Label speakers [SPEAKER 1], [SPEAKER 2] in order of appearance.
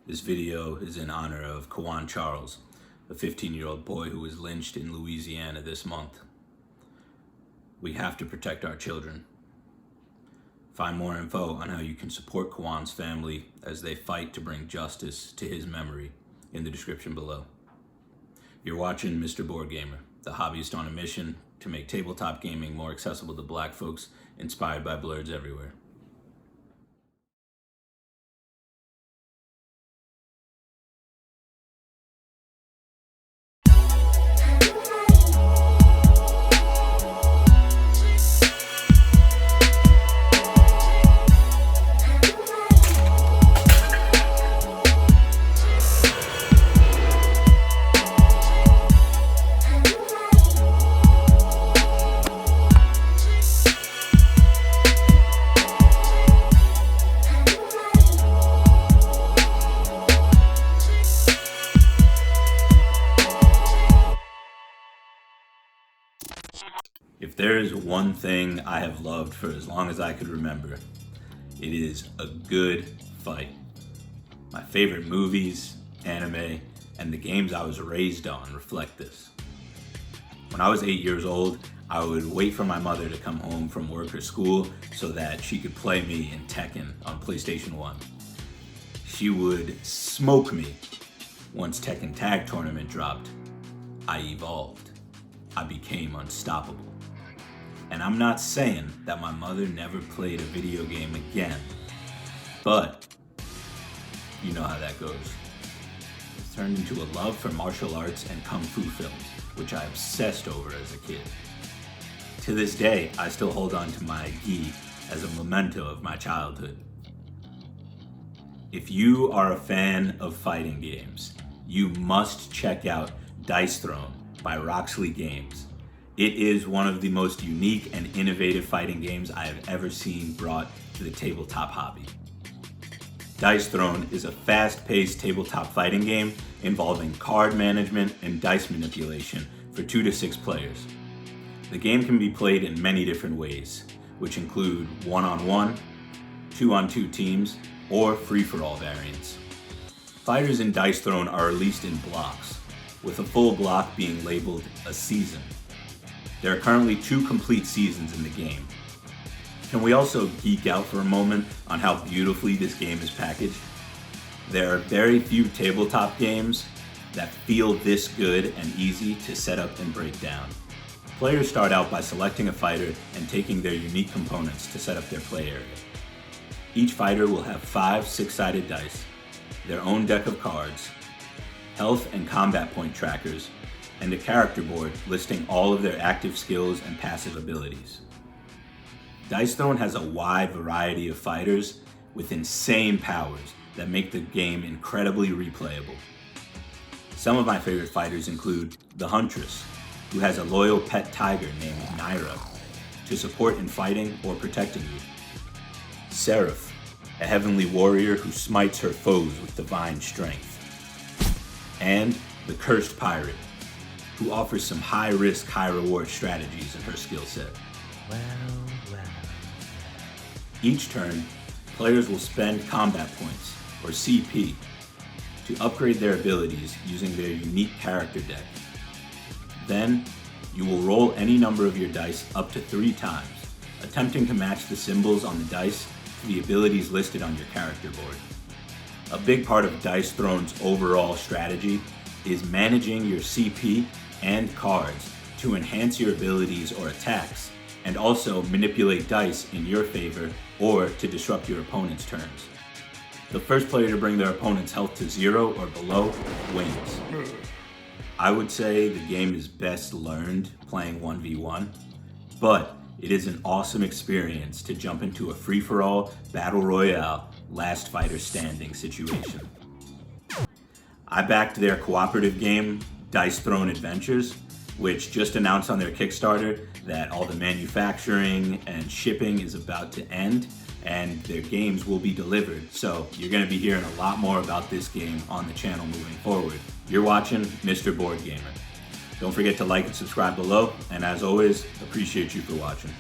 [SPEAKER 1] This video is in honor of QUAWAN Charles, a 15-year-old boy who was lynched in Louisiana this month. We have to protect our children. Find more info on how you can support QUAWAN's family as they fight to bring justice to his memory in the description below. You're watching MisterBoardGamer, the hobbyist on a mission to make tabletop gaming more accessible to Black folks, inspired by blurs everywhere. If there is one thing I have loved for as long as I could remember, it is a good fight. My favorite movies, anime, and the games I was raised on reflect this. When I was 8 years old, I would wait for my mother to come home from work or school so that she could play me in Tekken on PlayStation 1. She would smoke me. Once Tekken Tag Tournament dropped, I evolved. I became unstoppable. And I'm not saying that my mother never played a video game again, but you know how that goes. It's turned into a love for martial arts and kung fu films, which I obsessed over as a kid. To this day, I still hold on to my gi as a memento of my childhood. If you are a fan of fighting games, you must check out Dice Throne by Roxley Games. It is one of the most unique and innovative fighting games I have ever seen brought to the tabletop hobby. Dice Throne is a fast-paced tabletop fighting game involving card management and dice manipulation for 2 to 6 players. The game can be played in many different ways, which include 1-on-1, 2-on-2 teams, or free-for-all variants. Fighters in Dice Throne are released in blocks, with a full block being labeled a season. There are currently 2 complete seasons in the game. Can we also geek out for a moment on how beautifully this game is packaged? There are very few tabletop games that feel this good and easy to set up and break down. Players start out by selecting a fighter and taking their unique components to set up their play area. Each fighter will have 5 6-sided dice, their own deck of cards, health and combat point trackers, and a character board listing all of their active skills and passive abilities. Dice Throne has a wide variety of fighters with insane powers that make the game incredibly replayable. Some of my favorite fighters include the Huntress, who has a loyal pet tiger named Naira to support in fighting or protecting you. Seraph, a heavenly warrior who smites her foes with divine strength. And the Cursed Pirate, who offers some high-risk, high-reward strategies in her skill set. Well. Each turn, players will spend combat points, or CP, to upgrade their abilities using their unique character deck. Then, you will roll any number of your dice up to 3 times, attempting to match the symbols on the dice to the abilities listed on your character board. A big part of Dice Throne's overall strategy is managing your CP and cards to enhance your abilities or attacks, and also manipulate dice in your favor or to disrupt your opponent's turns. The first player to bring their opponent's health to 0 or below wins. I would say the game is best learned playing 1v1, but it is an awesome experience to jump into a free-for-all battle royale last fighter standing situation. I backed their cooperative game, Dice Throne Adventures, which just announced on their Kickstarter that all the manufacturing and shipping is about to end and their games will be delivered. So you're going to be hearing a lot more about this game on the channel moving forward. You're watching MisterBoardGamer. Don't forget to like and subscribe below, and as always, appreciate you for watching.